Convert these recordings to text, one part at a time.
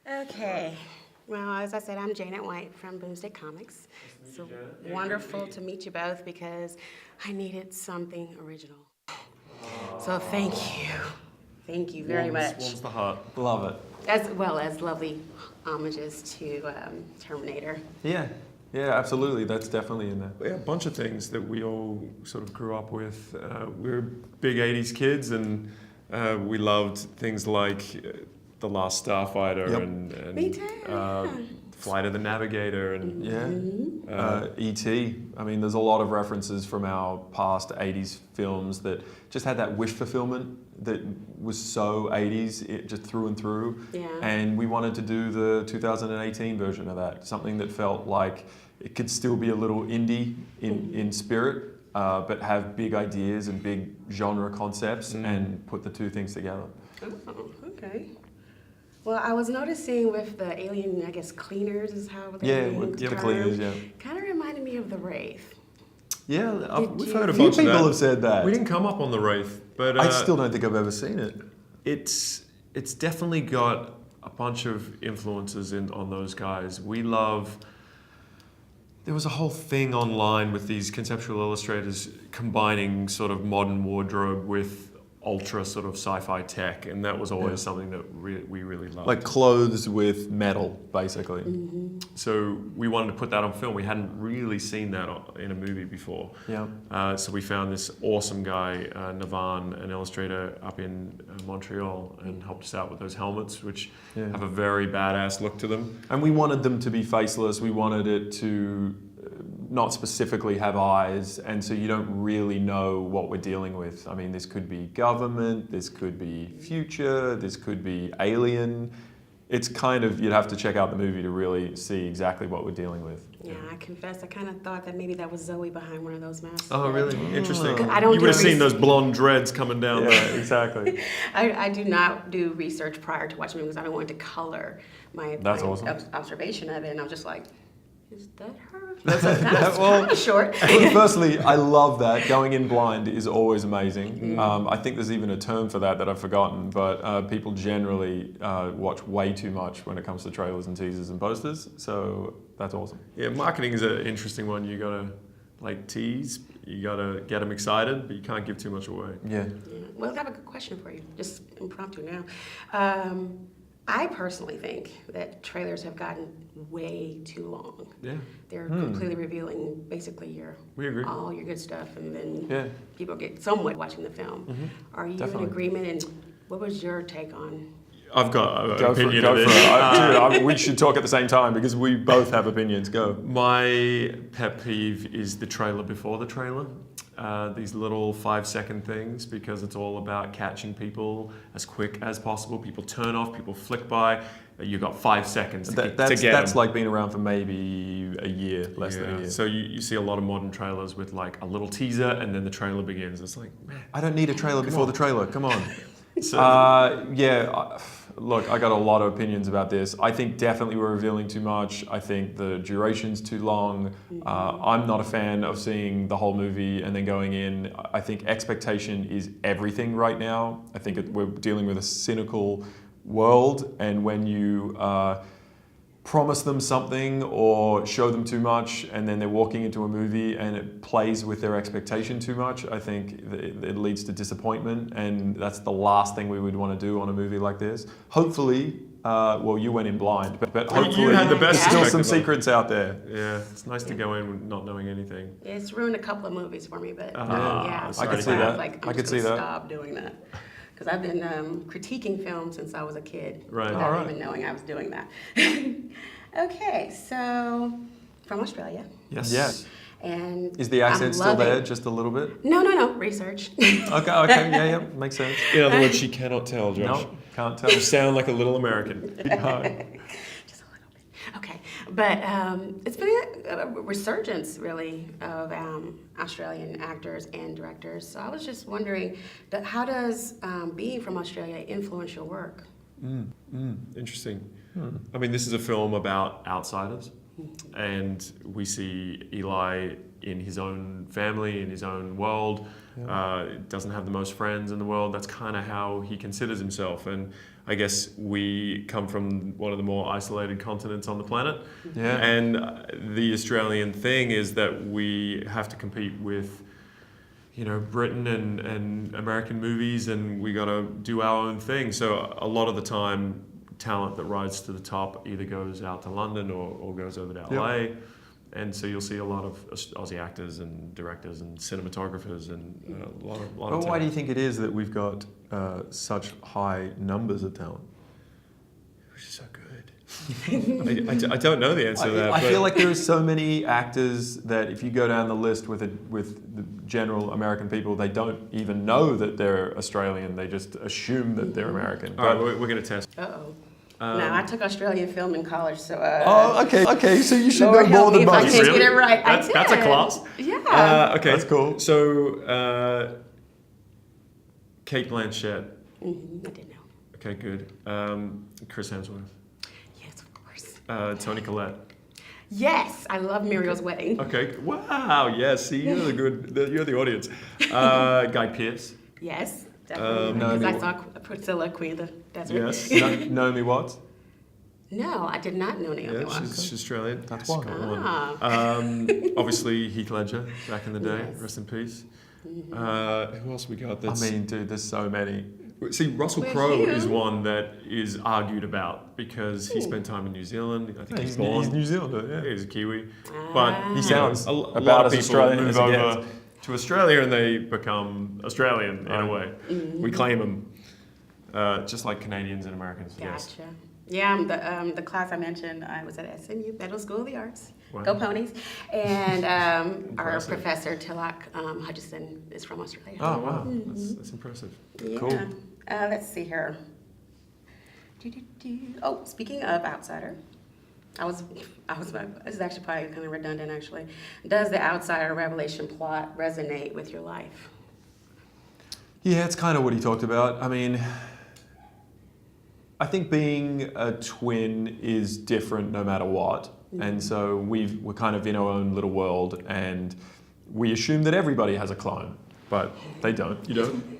Okay. Well, as I said, I'm Janet White from Boomstick Comics. So wonderful to meet you both because I needed something original. So thank you. Thank you very much. Warms the heart. Love it. As well as lovely homages to Terminator. Yeah, absolutely. That's definitely in there. Yeah, a bunch of things that we all sort of grew up with. We're big 80s kids, and we loved things like The Last Starfighter Yep. Me too. Flight of the Navigator, and E.T. I mean, there's a lot of references from our past 80s films that just had that wish fulfillment that was so 80s, just through and through. Yeah. And we wanted to do the 2018 version of that, something that felt like it could still be a little indie in spirit, but have big ideas and big genre concepts and put the two things together. Oh, okay. Well, I was noticing with the alien, I guess, cleaners is how Yeah, with the cleaners, yeah. Kind of reminded me of the Wraith. Yeah, we've heard a a few bunch of people that. have said that. We didn't come up on the Wraith, but I still don't think I've ever seen it. it's definitely got a bunch of influences on those guys. We love. There was a whole thing online with these conceptual illustrators combining sort of modern wardrobe with ultra sort of sci-fi tech, and that was always something that we really loved. Like clothes with metal, basically. So we wanted to put that on film. We hadn't really seen that in a movie before. Yeah. So we found this awesome guy, Navan, an illustrator up in Montreal, and helped us out with those helmets, which have a very badass look to them. And we wanted them to be faceless. We wanted it to not specifically have eyes, and so you don't really know what we're dealing with. I mean, this could be government, this could be future, this could be alien. It's kind of, you'd have to check out the movie to really see exactly what we're dealing with. Yeah, I confess, I kind of thought that maybe that was Zoe behind one of those masks. Oh, really? Interesting. I don't You do would have seen research. those blonde dreads coming down. Yeah, exactly. I do not do research prior to watching movies. I don't want to color my That's awesome. observation of it, and I was just like, is that her? That's kind of short. Firstly, I love that. Going in blind is always amazing. I think there's even a term for that I've forgotten, but people generally watch way too much when it comes to trailers and teasers and posters, so that's awesome. Yeah, marketing is an interesting one. You gotta tease, you gotta get them excited, but you can't give too much away. Yeah. Well, I have a good question for you, just impromptu now. I personally think that trailers have gotten way too long. Yeah. They're completely revealing basically We agree. all your good stuff, and then Yeah. people get somewhat watching the film. Are you Definitely. in agreement? And what was your take on? I've got an Go for opinion it. of this. Dude, we should talk at the same time because we both have opinions. Go. My pet peeve is the trailer before the trailer. These little 5-second things, because it's all about catching people as quick as possible. People turn off, people flick by. You've got 5 seconds to get That's 'em. like being around for maybe a year, less than a year. So you see a lot of modern trailers with like a little teaser and then the trailer begins. It's like, man. I don't need a trailer before the trailer. Come on. So, Look, I got a lot of opinions about this. I think definitely we're revealing too much. I think the duration's too long. I'm not a fan of seeing the whole movie and then going in. I think expectation is everything right now. I think we're dealing with a cynical world, and when you promise them something or show them too much and then they're walking into a movie and it plays with their expectation too much, I think it leads to disappointment, and that's the last thing we would want to do on a movie like this. Hopefully, you went in blind, but hopefully you had the best there's still some perspective. secrets out there. yeah, it's nice to go in not knowing anything. It's ruined a couple of movies for me, but I so could that's see why that. was like, I'm I could just see gonna that. stop doing that. Because I've been critiquing film since I was a kid, Right. without All right. even knowing I was doing that. Okay, so from Australia, Yes. Yeah. and Is the I'm accent still loving- there, just a little bit? No, research. Okay, yeah, makes sense. In other words, she cannot tell, Josh. No, can't tell. You sound like a little American. Just a little bit. Okay, but it's been a resurgence, really, of Australian actors and directors. So I was just wondering, how does being from Australia influence your work? Interesting. I mean, this is a film about outsiders, and we see Eli in his own family, in his own world, doesn't have the most friends in the world. That's kind of how he considers himself. And I guess we come from one of the more isolated continents on the planet. Yeah. And the Australian thing is that we have to compete with, Britain and American movies, and we got to do our own thing. So a lot of the time, talent that rises to the top either goes out to London or goes over to LA. And so you'll see a lot of Aussie actors and directors and cinematographers and a lot of But why talent. do you think it is that we've got such high numbers of talent? Which is so good. I don't know the answer to that. I but feel like there are so many actors that if you go down the list with the general American people, they don't even know that they're Australian. They just assume that they're American. all right, we're going to test. Uh-oh. No, I took Australian film in college, so... Oh, okay. So you should Lord know more help me than if I most. can't get it right. That's a class. Yeah. Okay, That's cool. So, Kate Blanchett. I didn't know. Okay, good. Chris Hemsworth. Yes, of course. Toni Collette. Yes, I love Muriel's Wedding. Okay. Wow. Yes. See, you're the audience. Guy Pearce. Yes, definitely. Because I saw Priscilla, Queen of the Desert. Yes. Naomi Watts? No, I did not know Naomi Yeah, Watts. she's Australian. That's one. Come on. Ah. Obviously Heath Ledger back in the day. Yes. Rest in peace. Who else we got? I mean, dude, there's so many. See, Russell Where's Crowe you? is one that is argued about because he spent time in New Zealand. I think he's born. He's New Zealander, yeah. He's a Kiwi, Ah. but He sounds a lot about of as people Australian move as he over gets. to Australia and they become Australian in a way. We claim them, just like Canadians and Americans. Yes. Gotcha. Yeah, the class I mentioned, I was at SMU, Federal School of the Arts. Wow. Go Ponies. And our Impressive. professor, Tilak Hutchison, is from Australia. Oh, wow. That's impressive. Yeah. Cool. Let's see here. Oh, speaking of outsider, this is actually probably kind of redundant actually. Does the outsider revelation plot resonate with your life? Yeah, it's kind of what he talked about. I mean, I think being a twin is different no matter what. And so we're kind of in our own little world and we assume that everybody has a clone, but they don't. You don't?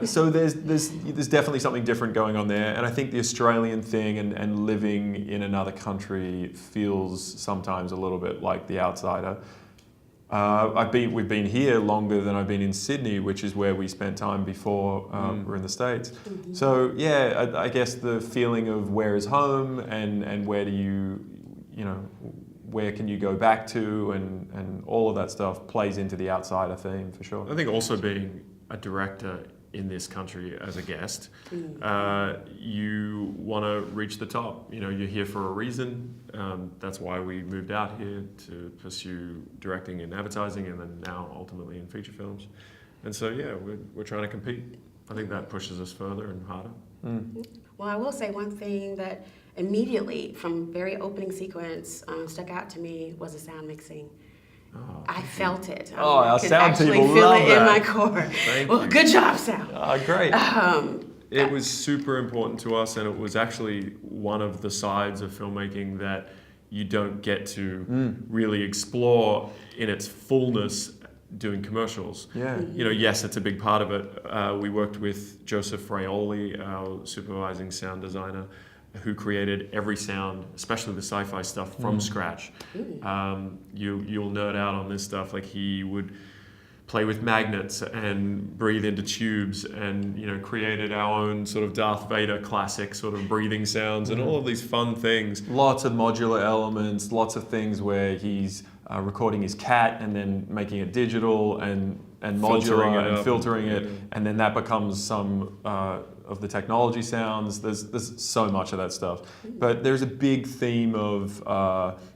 So there's definitely something different going on there. And I think the Australian thing and living in another country feels sometimes a little bit like the outsider. We've been here longer than I've been in Sydney, which is where we spent time before we're in the States. So yeah, I guess the feeling of where is home and where do where can you go back to and all of that stuff plays into the outsider theme for sure. I think also being a director in this country as a guest, you want to reach the top. You're here for a reason. That's why we moved out here to pursue directing and advertising, and then now ultimately in feature films. And so yeah, we're trying to compete. I think that pushes us further and harder. Well, I will say one thing that immediately from very opening sequence stuck out to me was the sound mixing. Oh, I felt it. Our could sound actually people feel love it in that. my core. Thank Well, you. good job, sound. Great. It was super important to us, and it was actually one of the sides of filmmaking that you don't get to really explore in its fullness doing commercials. Yeah. Yes, it's a big part of it. We worked with Joseph Fraioli, our supervising sound designer, who created every sound, especially the sci-fi stuff, from scratch. You'll nerd out on this stuff. Like he would play with magnets and breathe into tubes and created our own sort of Darth Vader classic sort of breathing sounds and all of these fun things. Lots of modular elements, lots of things where he's recording his cat and then making it digital and Filtering modular it and up. filtering it, and then that becomes some of the technology sounds. There's so much of that stuff. But there's a big theme of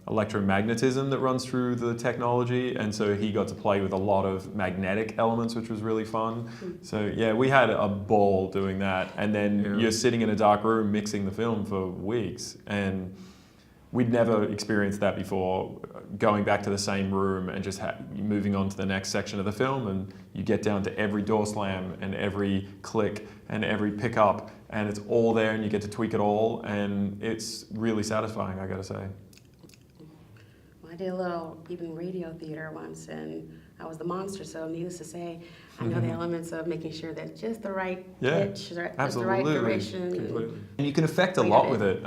electromagnetism that runs through the technology, and so he got to play with a lot of magnetic elements, which was really fun. So yeah, we had a ball doing that, and then you're sitting in a dark room mixing the film for weeks, and we'd never experienced that before, going back to the same room and just moving on to the next section of the film, and you get down to every door slam and every click and every pickup, and it's all there and you get to tweak it all, and it's really satisfying, I gotta say. Well, I did a little even radio theater once, and I was the monster. So needless to say, I know the elements of making sure that just the right Yeah, pitch, the right absolutely. duration. Completely. And you can affect a Bring lot it with it.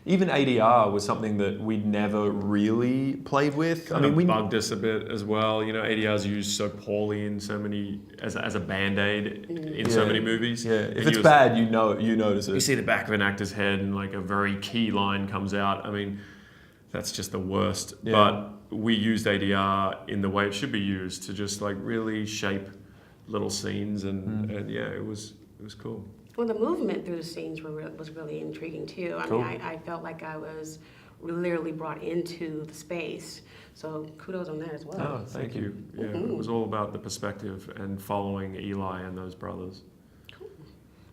Even ADR was something that we'd never really played with. I mean, we bugged us a bit as well. You know, ADR is used so poorly in so many as a band-aid in so Yeah. many movies. Yeah, if And it's you- bad, you notice You it. see the back of an actor's head and like a very key line comes out. I mean, that's just the worst. Yeah. But we used ADR in the way it should be used to just like really shape little scenes and yeah, it was cool. Well, the movement through the scenes was really intriguing too. I Cool. mean, I felt like I was literally brought into the space. So kudos on that as well. Oh, thank you. Yeah, it was all about the perspective and following Eli and those brothers. Cool.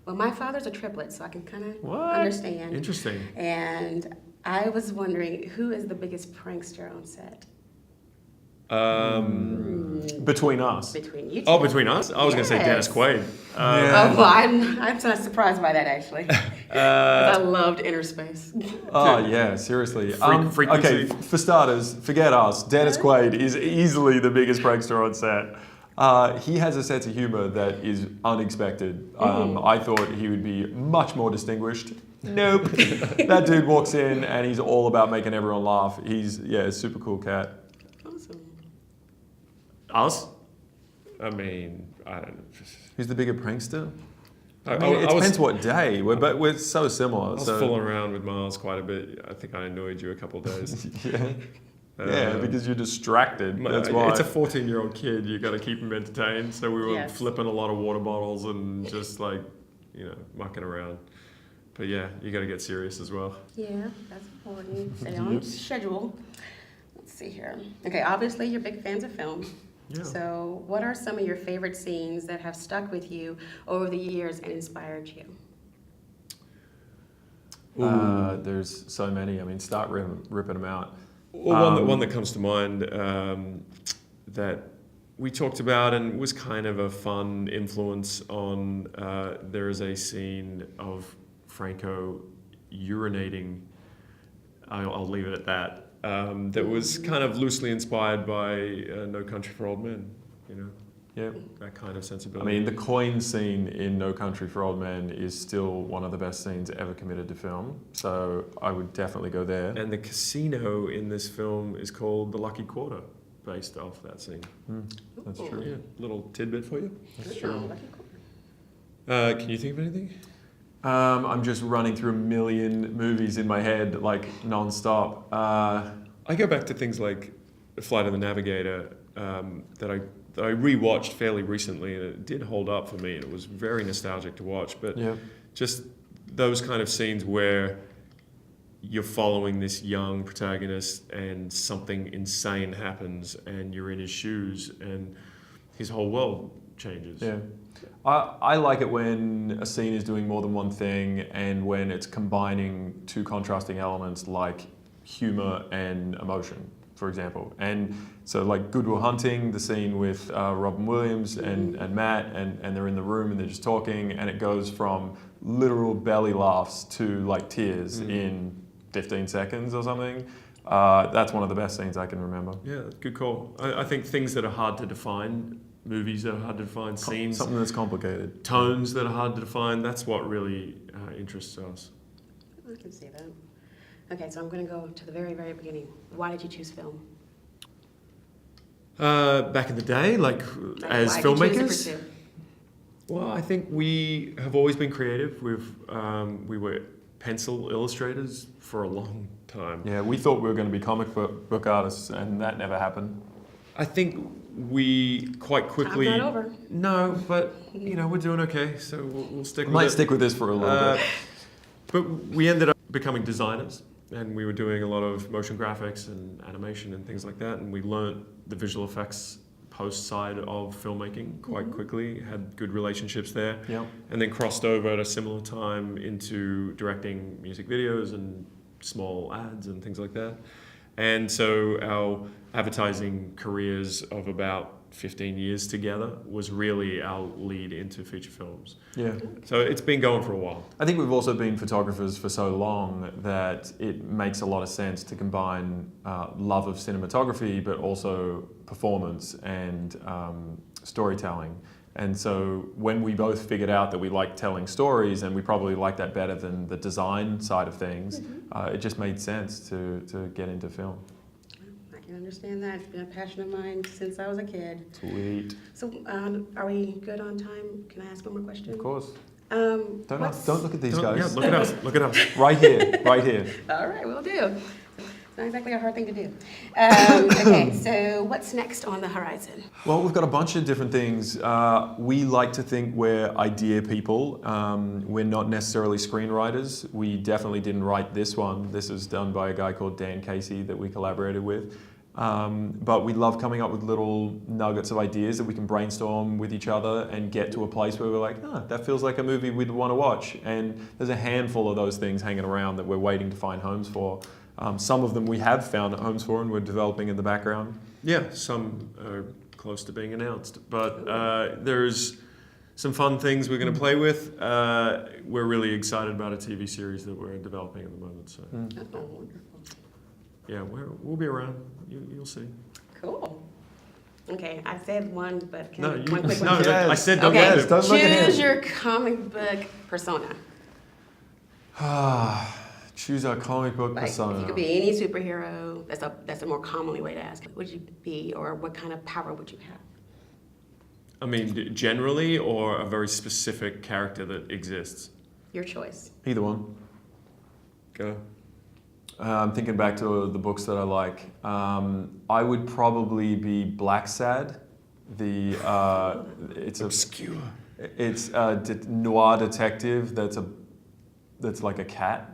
Well, my father's a triplet, so I can kind of What? understand. Interesting. And I was wondering, who is the biggest prankster on set? Between us. Between you two. Oh, between us? I was going to say Dennis Yes. Quaid. Oh, well, I'm not surprised by that actually. 'Cause I loved Inner Space. Oh yeah, seriously. Frequency. Okay, for starters, forget us. Dennis Quaid is easily the biggest prankster on set. He has a sense of humor that is unexpected. I thought he would be much more distinguished. Nope. That dude walks in and he's all about making everyone laugh. He's a super cool cat. Awesome. Us? I mean, I don't know. Who's the bigger prankster? I, I mean, it I was, depends what day. We're so similar. I was so fooling around with Miles quite a bit. I think I annoyed you a couple of days. yeah, because you're distracted. That's It's why. a 14-year-old kid. You got to keep him entertained. So we were Yes. flipping a lot of water bottles and just like, mucking around. But yeah, you got to get serious as well. Yeah, that's important. Stay on schedule. Let's see here. Okay, obviously you're big fans of film. Yeah. So what are some of your favorite scenes that have stuck with you over the years and inspired you? There's so many. I mean, start ripping them out. Well, one that comes to mind that we talked about and was kind of a fun influence on. There is a scene of Franco urinating. I'll leave it at that. That was kind of loosely inspired by No Country for Old Men. Yeah. That kind of I sensibility. mean, the coin scene in No Country for Old Men is still one of the best scenes ever committed to film. So I would definitely go there. And the casino in this film is called the Lucky Quarter, based off that scene. That's Ooh. true. Yeah, little tidbit for you. That's Oh, true. lucky quarter. Can you think of anything? I'm just running through a million movies in my head, like non-stop. I go back to things like Flight of the Navigator that I rewatched fairly recently, and it did hold up for me. And it was very nostalgic to watch. But Yeah. just those kind of scenes where you're following this young protagonist, and something insane happens, and you're in his shoes, and his whole world changes. Yeah. I like it when a scene is doing more than one thing and when it's combining two contrasting elements like humor and emotion, for example. And so like Good Will Hunting, the scene with Robin Williams and Matt, and they're in the room and they're just talking, and it goes from literal belly laughs to like tears in 15 seconds or something. That's one of the best scenes I can remember. Yeah, good call. I think things that are hard to define, movies that are hard to define, scenes, Something that's complicated. tones that are hard to define, that's what really interests us. I can see that. Okay, so I'm going to go to the very, very beginning. Why did you choose film? Back in the day, like as why did you choose to filmmakers, pursue? well, I think we have always been creative. We were pencil illustrators for a long time. Yeah, we thought we were going to be comic book artists, and that never happened. I think we quite quickly. Time's not over. No, but we're doing okay, so we'll stick with Might it. stick with this for a little bit. But we ended up becoming designers, and we were doing a lot of motion graphics and animation and things like that, and we learnt the visual effects post side of filmmaking quite quickly, had good relationships there, Yep. and then crossed over at a similar time into directing music videos and small ads and things like that. And so our advertising careers of about 15 years together was really our lead into feature films. Yeah. So it's been going for a while. I think we've also been photographers for so long that it makes a lot of sense to combine love of cinematography, but also performance and storytelling. And so when we both figured out that we like telling stories, and we probably like that better than the design side of things, it just made sense to get into film. I can understand that. It's been a passion of mine since I was a kid. Sweet. So, are we good on time? Can I ask one more question? Of course. Don't Don't look at these Yeah, guys. look at us. Look at us. Right here. Right here. All right, we'll do. It's not exactly a hard thing to do. Okay, so what's next on the horizon? Well, we've got a bunch of different things. We like to think we're idea people. We're not necessarily screenwriters. We definitely didn't write this one. This was done by a guy called Dan Casey that we collaborated with. But we love coming up with little nuggets of ideas that we can brainstorm with each other and get to a place where we're like, that feels like a movie we'd want to watch. And there's a handful of those things hanging around that we're waiting to find homes for. Some of them we have found homes for and we're developing in the background. Yeah, some are close to being announced, but there's some fun things we're going to play with. We're really excited about a TV series that we're developing at the moment. So Oh, wonderful. yeah, we'll be around. You'll see. Cool. Okay, I said one, but can No, one quick no, one? Yes. I said don't Okay, get it. Don't look at choose him. your comic book persona. Choose our comic book Like, persona. if you could be any superhero, that's a more commonly way to ask. What would you be, or what kind of power would you have? I mean, generally, or a very specific character that exists. Your choice. Either one. Go. I'm thinking back to the books that I like. I would probably be Black Sad. It's Obscure. It's a noir detective that's like a cat.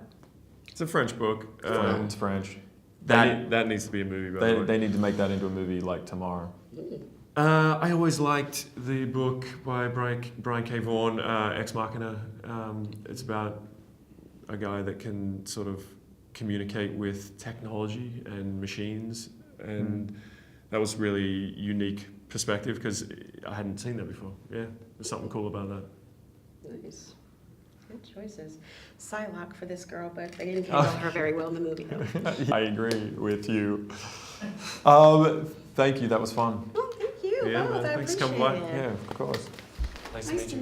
It's a French book. It's French. That needs to be a movie. By the way. They need to make that into a movie like tomorrow. I always liked the book by Brian K. Vaughan, Ex Machina. It's about a guy that can sort of communicate with technology and machines, and that was really unique perspective because I hadn't seen that before. Yeah, there's something cool about that. Nice. Good choices. Psylocke for this girl, but they didn't handle her very well in the movie, though. I agree with you. Thank you. That was fun. Oh, thank you. Yeah, both. man. I Thanks for appreciate coming by. it. Yeah, of course. Nice Nice to meet you.